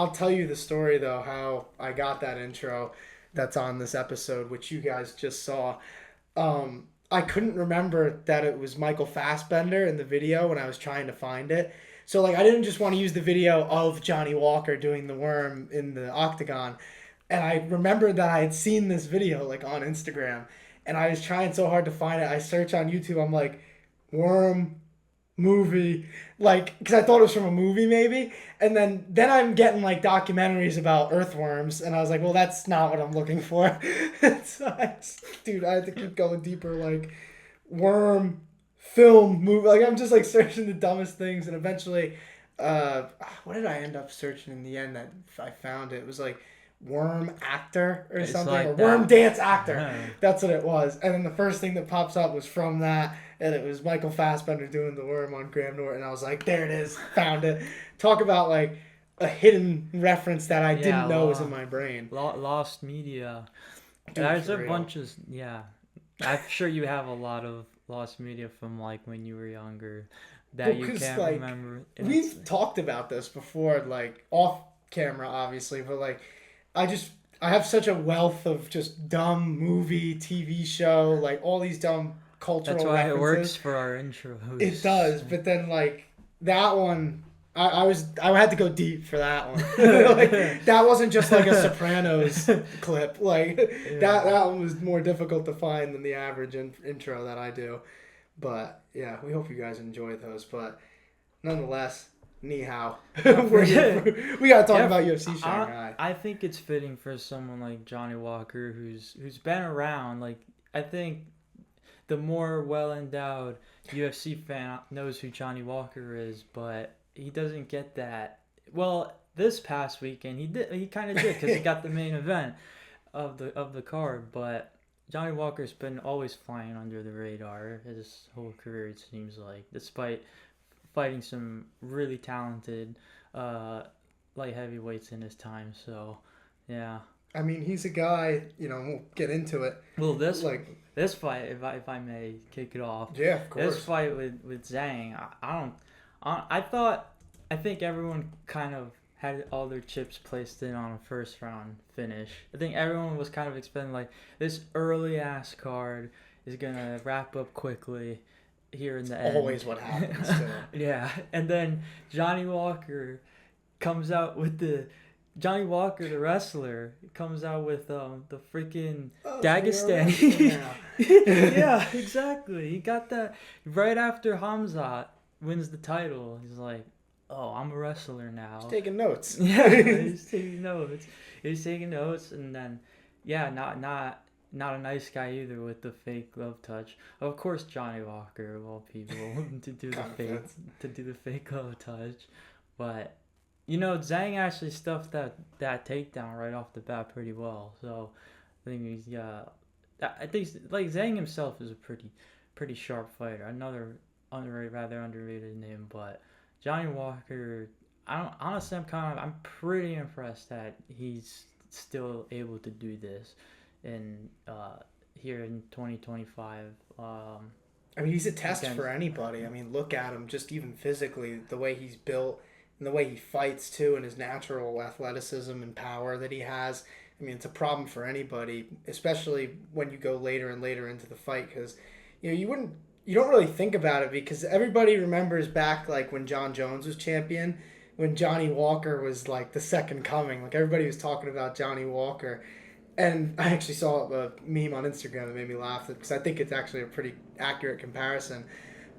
I'll tell you the story though, how I got that intro that's on this episode, which you guys just saw. I couldn't remember that it was Michael Fassbender in the video when I was trying to find it. So like I didn't just want to use the video of Johnny Walker doing the worm in the octagon. And I remembered that I had seen this video like on Instagram and I was trying so hard to find it. I search on YouTube, I'm like, worm movie, like, because I thought it was from a movie maybe, and then I'm getting like documentaries about earthworms, and I was like, well, that's not what I'm looking for. Dude, I had to keep going deeper, like worm film movie. Like I'm just like searching the dumbest things, and eventually, what did I end up searching in the end that I found? It was like worm actor or It's something, or like worm that. dance actor. That's what it was. And then the first thing that pops up was from that, and it was Michael Fassbender doing the worm on Graham Norton. I was like, there it is, found it. Talk about like a hidden reference that I Yeah, didn't know was in my brain. lost media. Dude, There's for a real. bunch of yeah. I'm sure you have a lot of lost media from like when you were younger that you Because can't like remember. And we've talked about this before, like off camera, obviously, but like I just I have such a wealth of just dumb movie, TV show, like all these dumb that's cultural why it works references. for our intros. It does, but then like that one, I had to go deep for that one. Like that wasn't just like a Sopranos clip. Like Yeah. that one was more difficult to find than the average intro that I do. But yeah, we hope you guys enjoy those. But nonetheless, ni hao. We gotta talk Yeah, about UFC Shanghai. I think it's fitting for someone like Johnny Walker who's been around. Like I think the more well endowed UFC fan knows who Johnny Walker is, but he doesn't get that. Well, this past weekend he kind of did because he got the main event of the card, but Johnny Walker's been always flying under the radar his whole career, it seems like, despite fighting some really talented uh, light heavyweights in his time. So, yeah. I mean, he's a guy. We'll get into it. Well, Like, this fight, if I may kick it off, yeah, of this course. fight with Zhang, I don't, I think everyone kind of had all their chips placed in on a first round finish. I think everyone was kind of expecting like this early ass card is gonna wrap up quickly here in the end. Always what happens. Too. Yeah, and then Johnny Walker comes out with Johnny Walker, the wrestler, comes out with the freaking Oh, so Dagestani. you're a wrestler Yeah, exactly. He got that right after Hamzat wins the title. He's like, "Oh, I'm a wrestler now." now. Taking notes. Yeah, he's taking notes. He's taking notes, and then, yeah, not a nice guy either with the fake glove touch. Of course, Johnny Walker of all people to do the fake Confidence. glove touch, but Zhang actually stuffed that takedown right off the bat pretty well. So I think I think like Zhang himself is a pretty sharp fighter. Another rather underrated name, but Johnny Walker. I don't honestly. I'm pretty impressed that he's still able to do this in here in 2025. I mean, he's a test Again, for anybody. I mean, look at him, just even physically, the way he's built and the way he fights too, and his natural athleticism and power that he has. I mean, it's a problem for anybody, especially when you go later and later into the fight, because you don't really think about it because everybody remembers back like when John Jones was champion, when Johnny Walker was like the second coming. Like everybody was talking about Johnny Walker. And I actually saw a meme on Instagram that made me laugh because I think it's actually a pretty accurate comparison.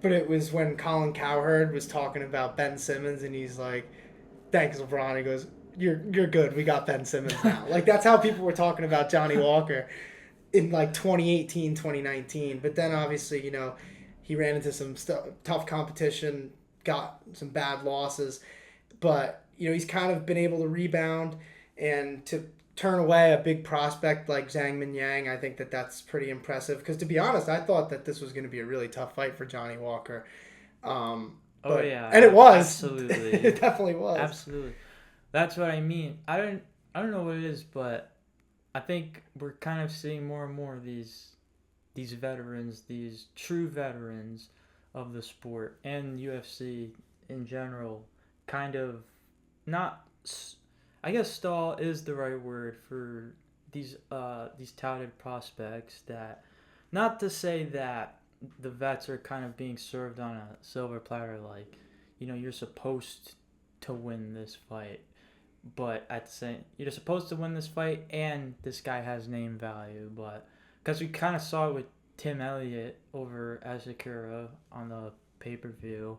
But it was when Colin Cowherd was talking about Ben Simmons, and he's like, "Thanks, LeBron." He goes, "You're good. We got Ben Simmons now." Like that's how people were talking about Johnny Walker in like 2018, 2019. But then obviously, he ran into some tough competition, got some bad losses, but he's kind of been able to rebound and to turn away a big prospect like Zhang Minyang. I think that's pretty impressive because to be honest, I thought that this was going to be a really tough fight for Johnny Walker. oh yeah, And it was. absolutely, It definitely was. absolutely. That's what I mean. I don't know what it is, but I think we're kind of seeing more and more of these veterans, these true veterans of the sport and UFC in general, kind of not. I guess stall is the right word for these touted prospects. That, not to say that the vets are kind of being served on a silver platter, like, you're supposed to win this fight, but at the same, you're supposed to win this fight, and this guy has name value. But because we kind of saw it with Tim Elliott over Asakura on the pay per view,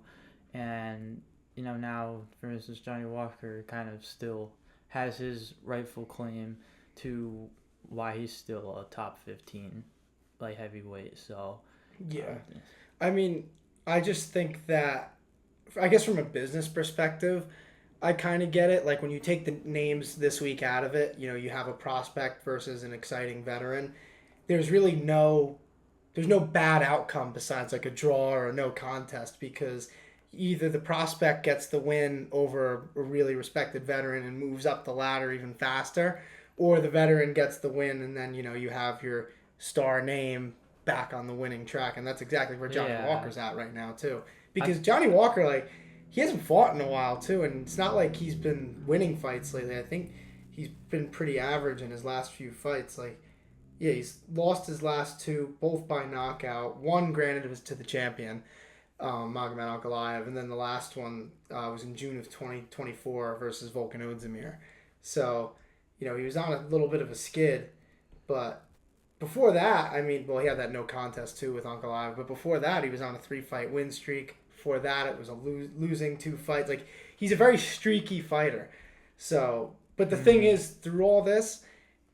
and now, for instance, Johnny Walker kind of still has his rightful claim to why he's still a top 15 light heavyweight. So Yeah. I mean, I just think that, I guess from a business perspective, I kind of get it. Like when you take the names this week out of it, you have a prospect versus an exciting veteran. There's really there's no bad outcome besides like a draw or a no contest, because either the prospect gets the win over a really respected veteran and moves up the ladder even faster, or the veteran gets the win and then you have your star name back on the winning track. And that's exactly where Johnny Walker's at right now too, because Johnny Walker, like, he hasn't fought in a while too, and it's not like he's been winning fights lately. I think he's been pretty average in his last few fights. Like, yeah, he's lost his last two, both by knockout. One, granted, was to the champion, Magomed Ankalaev, and then the last one was in June of 2024 versus Volkan Ozdemir. So, he was on a little bit of a skid, but before that, I mean, well, he had that no contest too with Ankalaev, but before that, he was on a 3-fight win streak. Before that, it was a losing 2 fights. Like, he's a very streaky fighter. So, but the thing is, through all this,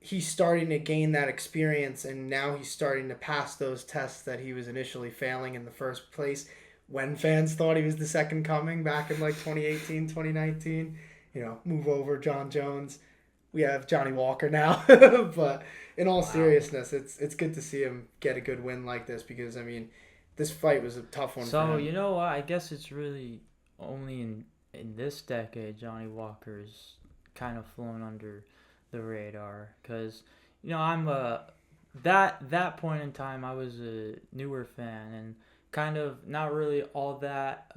he's starting to gain that experience, and now he's starting to pass those tests that he was initially failing in the first place when fans thought he was the second coming back in like 2018, 2019. Move over John Jones. We have Johnny Walker now. But in all seriousness, it's good to see him get a good win like this, because, I mean, this fight was a tough one for him. So, you know what? I guess it's really only in this decade Johnny Walker's kind of flown under the radar, because I'm that point in time I was a newer fan and kind of not really all that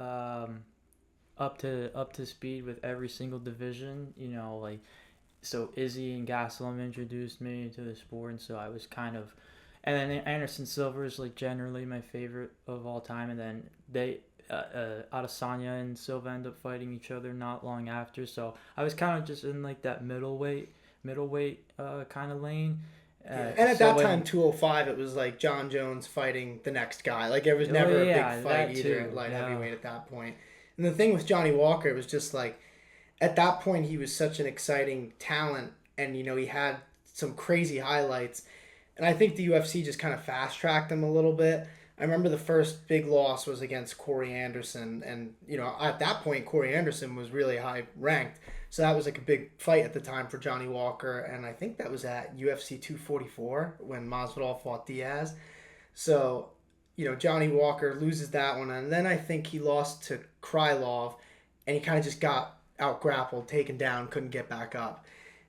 up to speed with every single division. Like, so Izzy and Gastelum introduced me to the sport, and so I was kind of, and then Anderson Silva is like generally my favorite of all time, and then they Adesanya and Silva end up fighting each other not long after, so I was kind of just in like that middleweight kind of lane. And at that time, 205, it was like John Jones fighting the next guy. Like, it was never a big fight either at light heavyweight at that point. And the thing with Johnny Walker, it was just like, at that point, he was such an exciting talent, and he had some crazy highlights. And I think the UFC just kind of fast-tracked him a little bit. I remember the first big loss was against Corey Anderson, and at that point, Corey Anderson was really high ranked. So that was like a big fight at the time for Johnny Walker, and I think that was at UFC 244 when Masvidal fought Diaz. So, Johnny Walker loses that one, and then I think he lost to Krylov, and he kind of just got out-grappled, taken down, couldn't get back up.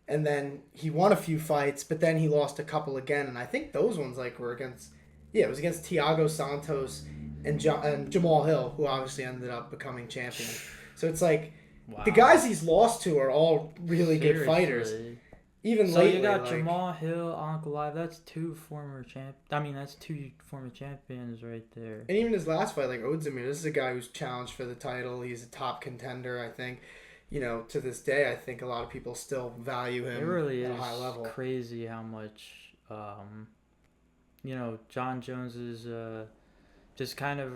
And then he won a few fights, but then he lost a couple again, and I think those ones were against, it was against Thiago Santos and Jamal Hill, who obviously ended up becoming champion. So it's like, the guys he's lost to are all really good fighters. Even lately, so you got Jamal Hill, Ankalaev. That's two former champions right there. And even his last fight, like Ozdemir, this is a guy who's challenged for the title. He's a top contender, I think. To this day, I think a lot of people still value him at a high level. It really is crazy how much, John Jones's just kind of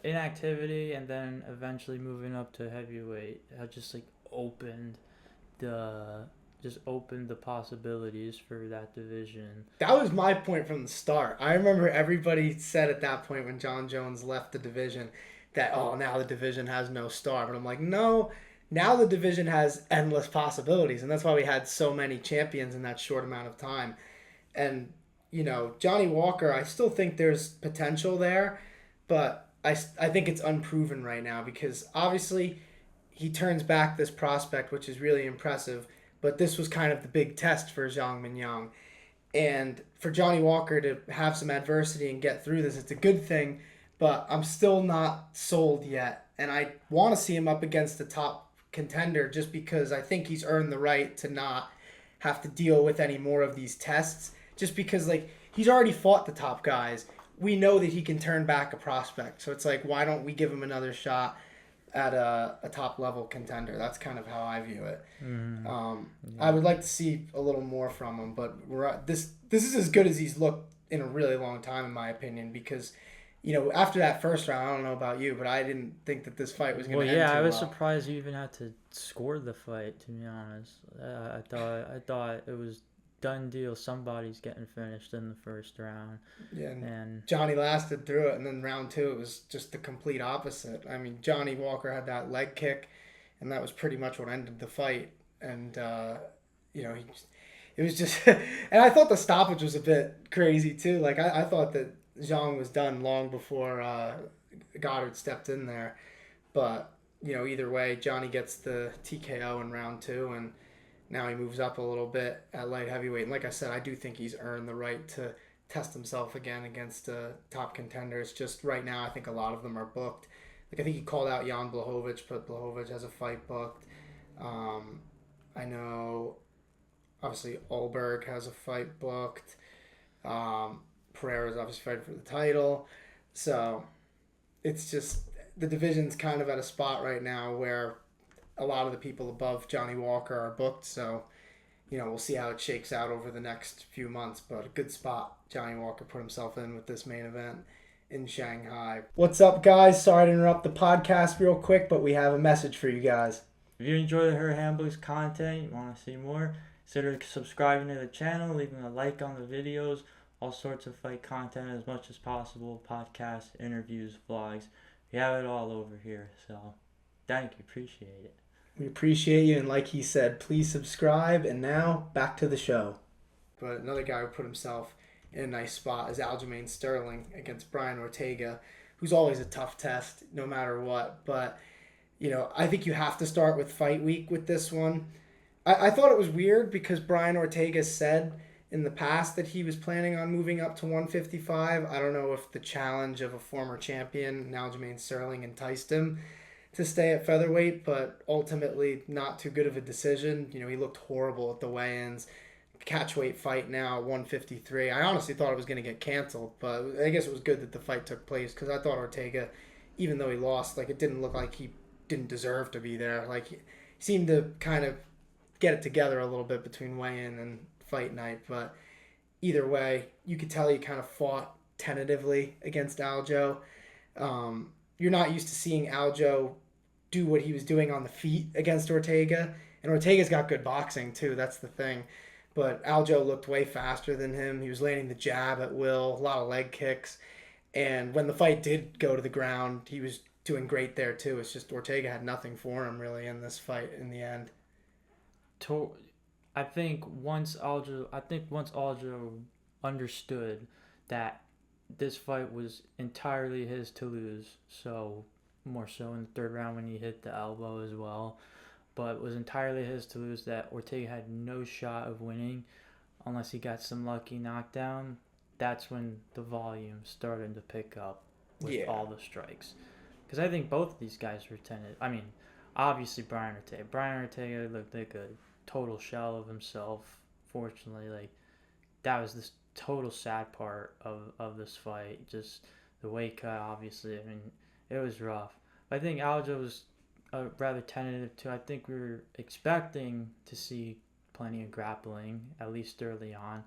inactivity and then eventually moving up to heavyweight just like opened the possibilities for that division. That was my point from the start. I remember everybody said at that point when John Jones left the division that, now the division has no star. But I'm like, no, now the division has endless possibilities, and that's why we had so many champions in that short amount of time. And Johnny Walker, I still think there's potential there, but I think it's unproven right now, because obviously he turns back this prospect, which is really impressive, but this was kind of the big test for Zhang Mingyang. And for Johnny Walker to have some adversity and get through this, it's a good thing, but I'm still not sold yet. And I want to see him up against the top contender just because I think he's earned the right to not have to deal with any more of these tests. Just because, like, he's already fought the top guys. We know that he can turn back a prospect. So it's like, why don't we give him another shot at a top-level contender? That's kind of how I view it. I would like to see a little more from him, but this is as good as he's looked in a really long time, in my opinion, because, you know, after that first round, I don't know about you, but I didn't think that this fight was going to end too well. I was surprised you even had to score the fight, to be honest. I thought it was done deal. Somebody's getting finished in the first round. Yeah, and Johnny lasted through it, and then round 2, it was just the complete opposite. I mean, Johnny Walker had that leg kick, and that was pretty much what ended the fight. And, you know, it was just... and I thought the stoppage was a bit crazy, too. Like, I thought that Zhang was done long before Goddard stepped in there. But, you know, either way, Johnny gets the TKO in round 2, and now he moves up a little bit at light heavyweight. And like I said, I do think he's earned the right to test himself again against top contenders. Just right now, I think a lot of them are booked. Like, I think he called out Jan Blachowicz, but Blachowicz has a fight booked. I know, obviously, Ulberg has a fight booked. Pereira's obviously fighting for the title. So it's just, the division's kind of at a spot right now where a lot of the people above Johnny Walker are booked, so, you know, we'll see how it shakes out over the next few months, but a good spot Johnny Walker put himself in with this main event in Shanghai. What's up, guys? Sorry to interrupt the podcast real quick, but we have a message for you guys. If you enjoy her Hamburg's content, you want to see more, consider subscribing to the channel, leaving a like on the videos, all sorts of fight content as much as possible, podcasts, interviews, vlogs. We have it all over here, so thank you, appreciate it. We appreciate you, and like he said, please subscribe. And now, back to the show. But another guy who put himself in a nice spot is Aljamain Sterling against Brian Ortega, who's always a tough test, no matter what. But, you know, I think you have to start with fight week with this one. I thought it was weird because Brian Ortega said in the past that he was planning on moving up to 155. I don't know if the challenge of a former champion, Aljamain Sterling, enticed him to stay at featherweight, but ultimately not too good of a decision. You know, he looked horrible at the weigh-ins. Catchweight fight now at 153. I honestly thought it was going to get canceled, but I guess it was good that the fight took place because I thought Ortega, even though he lost, like, it didn't look like he didn't deserve to be there. Like, he seemed to kind of get it together a little bit between weigh-in and fight night, but either way, you could tell he kind of fought tentatively against Aljo. You're not used to seeing Aljo do what he was doing on the feet against Ortega. And Ortega's got good boxing, too. That's the thing. But Aljo looked way faster than him. He was landing the jab at will, a lot of leg kicks. And when the fight did go to the ground, he was doing great there, too. It's just Ortega had nothing for him, really, in this fight in the end. I think once Aljo understood that this fight was entirely his to lose, so more so in the third round when he hit the elbow as well, but it was entirely his to lose, that Ortega had no shot of winning unless he got some lucky knockdown. That's when the volume started to pick up with all the strikes. Because I think both of these guys were tentative. I mean, obviously Brian Ortega looked like a total shell of himself. Fortunately, like, that was this total sad part of this fight. Just the weight cut, obviously. I mean, it was rough. I think Aljo was rather tentative too. I think we were expecting to see plenty of grappling, at least early on,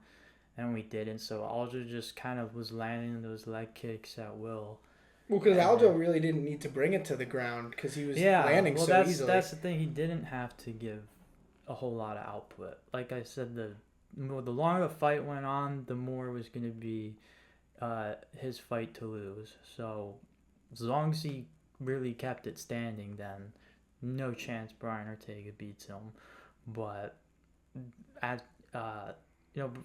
and we didn't. So Aljo just kind of was landing those leg kicks at will. Well, because Aljo really didn't need to bring it to the ground because he was landing so easily. That's the thing. He didn't have to give a whole lot of output. Like I said, the longer the fight went on, the more it was going to be his fight to lose. So as long as he really kept it standing, then no chance Brian Ortega beats him. But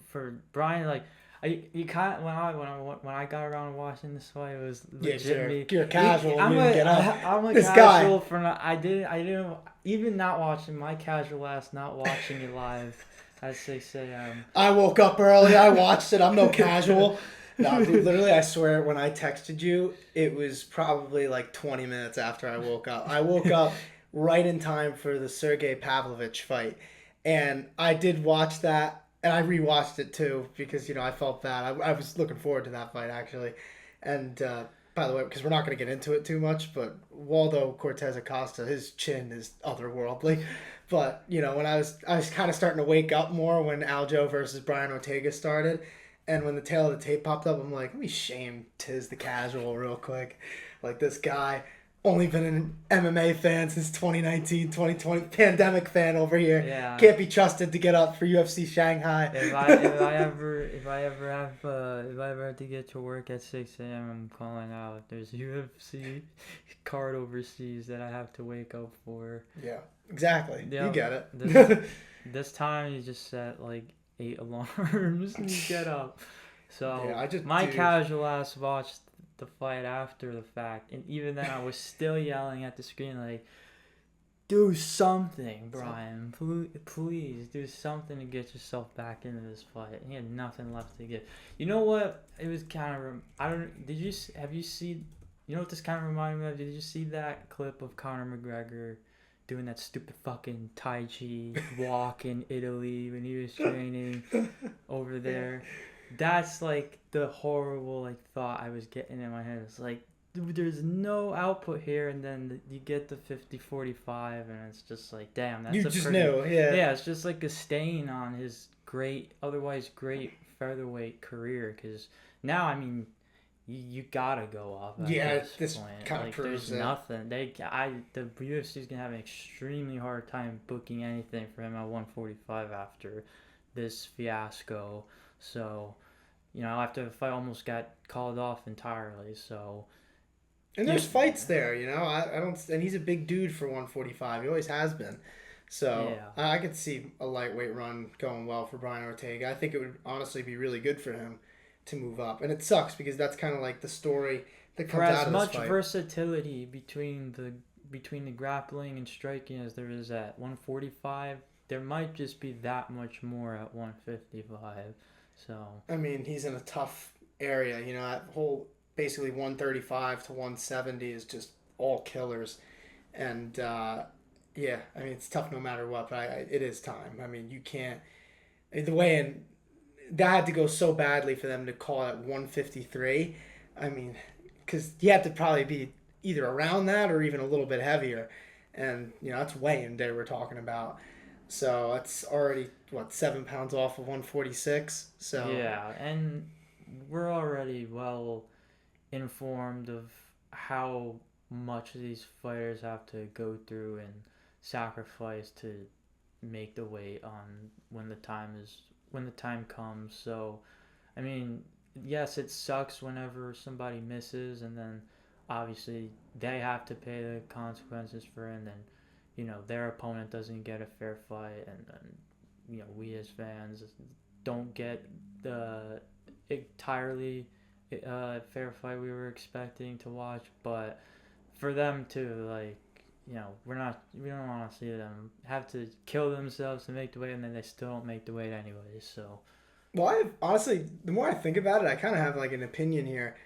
for Brian, like, you kind of, when I got around to watching this fight, it was legit. You're casual. I'm a this casual guy. for not. I didn't even not watching my casual ass, not watching it live, as they say. I woke up early. I watched it. I'm no casual. No, dude, literally, I swear, when I texted you, it was probably like 20 minutes after I woke up. I woke up right in time for the Sergey Pavlovich fight. And I did watch that, and I rewatched it too because I felt bad. I was looking forward to that fight actually, and by the way, because we're not going to get into it too much, but Waldo Cortez Acosta, his chin is otherworldly. But when I was kind of starting to wake up more when Aljo versus Brian Ortega started, and when the tail of the tape popped up, I'm like, let me shame Tiz the Casual real quick. Like, this guy only been an MMA fan since 2019, 2020, pandemic fan over here. Yeah. Can't be trusted to get up for UFC Shanghai. If I ever have to get to work at 6 a.m., I'm calling out. There's a UFC card overseas that I have to wake up for. Yeah, exactly. Yeah, you get it. This time you just set like 8 alarms and you get up. So yeah, my casual ass watched the fight after the fact, and even then I was still yelling at the screen like, do something, Brian. Please do something to get yourself back into this fight. He had nothing left to give. You know what? It was kind of have you seen, you know what this kind of reminded me of? Did you see that clip of Conor McGregor doing that stupid fucking Tai Chi walk in Italy when he was training over there? That's like the horrible like thought I was getting in my head. It's like, dude, there's no output here, and then you get the 50-45, and it's just like, damn, that's knew, yeah. It's just like a stain on his otherwise great featherweight career. Because now, I mean, you gotta go off. At this point. Kind of proves there's nothing. The UFC's gonna have an extremely hard time booking anything for him at 145 after this fiasco. So, after the fight almost got called off entirely. So, and there's fights there, I don't, and he's a big dude for 145. He always has been. So yeah. I could see a lightweight run going well for Brian Ortega. I think it would honestly be really good for him to move up. And it sucks because that's kind of like the story that comes out of this fight. For as much versatility between the grappling and striking as there is at 145, there might just be that much more at 155. So I mean, he's in a tough area. That whole basically 135 to 170 is just all killers, and yeah, I mean, it's tough no matter what. But it is time. I mean, you can't. The way in that had to go so badly for them to call it 153. I mean, because you have to probably be either around that or even a little bit heavier, and that's weigh-in day we're talking about. So that's already 7 pounds off of 146. So yeah, and we're already well informed of how much these fighters have to go through and sacrifice to make the weight on when the time comes. So I mean, yes, it sucks whenever somebody misses, and then obviously they have to pay the consequences for it, and then their opponent doesn't get a fair fight, and then we as fans don't get the entirely fair fight we were expecting to watch. But for them to we don't want to see them have to kill themselves to make the weight, and then they still don't make the weight anyways. So well, honestly, the more I think about it, I kind of have like an opinion here.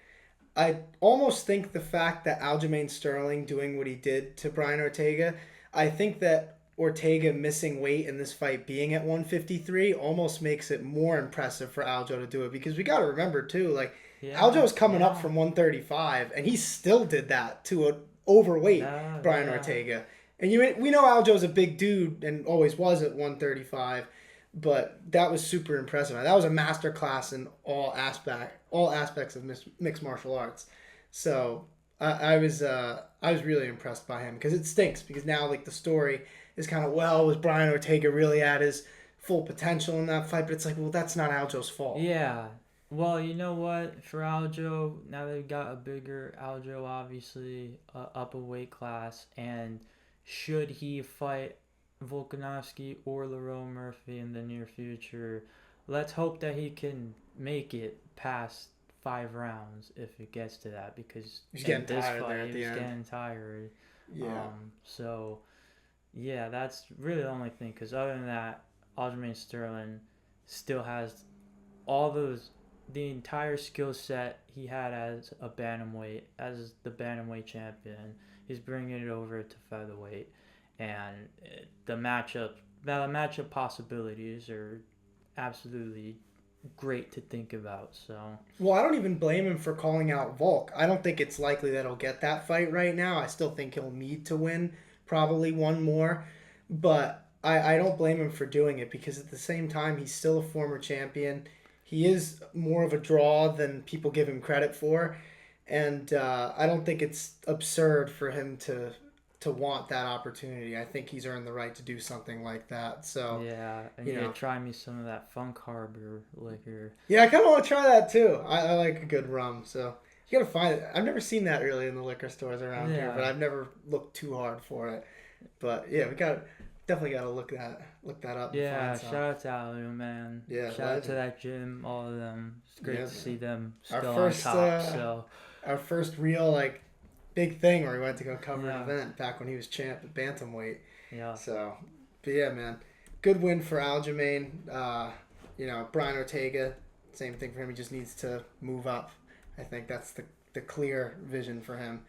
I almost think the fact that Aljamain Sterling doing what he did to Brian Ortega, I think that Ortega missing weight in this fight being at 153 almost makes it more impressive for Aljo to do it, because we got to remember too, Aljo's coming up from 135 and he still did that to an overweight Brian Ortega. And we know Aljo's a big dude and always was at 135, but that was super impressive. That was a masterclass in all aspects of mixed martial arts. So I was really impressed by him, because it stinks, because now the story is kind of, was Brian Ortega really at his full potential in that fight? But it's like, well, that's not Aljo's fault. Yeah. Well, you know what? For Aljo, now they've got a bigger Aljo, obviously, up a weight class, and should he fight Volkanovski or Lerone Murphy in the near future, let's hope that he can make it past 5 rounds if it gets to that, because he's getting tired getting tired. Yeah. So, yeah, that's really the only thing, because other than that, Aljamain Sterling still has the entire skill set he had as the bantamweight champion. He's bringing it over to featherweight, and the matchup possibilities are absolutely great to think about. So, well, I don't even blame him for calling out Volk. I don't think it's likely that he'll get that fight right now. I still think he'll need to win probably one more, but I don't blame him for doing it because at the same time he's still a former champion. He is more of a draw than people give him credit for, and I don't think it's absurd for him to want that opportunity. I think he's earned the right to do something like that. So yeah, and you know, try me some of that Funk Harbor liquor. yeah, I kind of want to try that too. I like a good rum, so you gotta find it. I've never seen that really in the liquor stores around here, but Yeah, I've never looked too hard for it. But yeah, we got definitely got to look that up and yeah. find Shout some. out to Aljamain. Yeah, Shout out to legend. that gym. All of them. It's great Yeah, to see them our still on first top. So our first real like big thing where we went to go cover an yeah, event back when he was champ at bantamweight. yeah, So, but yeah, man, good win for Aljamain. Brian Ortega, same thing for him. He just needs to move up. I think that's the clear vision for him.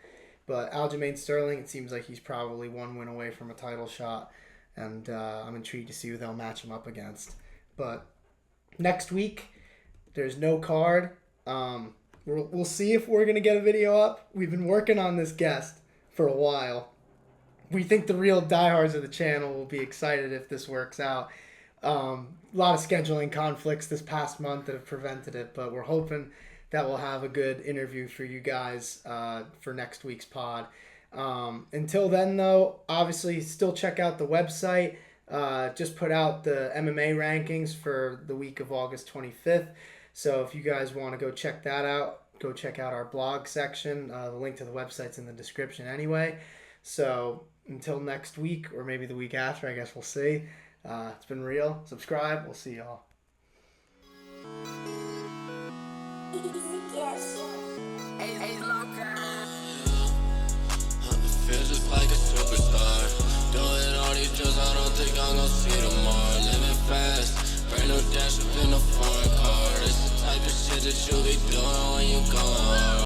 But Aljamain Sterling, it seems like he's probably one win away from a title shot, and I'm intrigued to see who they'll match him up against. But next week, there's no card. We'll see if we're gonna get a video up. We've been working on this guest for a while. We think the real diehards of the channel will be excited if this works out. A lot of scheduling conflicts this past month that have prevented it, but we're hoping that we'll have a good interview for you guys for next week's pod. Until then, though, obviously still check out the website. Just put out the MMA rankings for the week of August 25th. So if you guys want to go check that out, go check out our blog section. The link to the website's in the description anyway. So until next week, or maybe the week after, I guess we'll see. It's been real. Subscribe. We'll see y'all. Easy guess.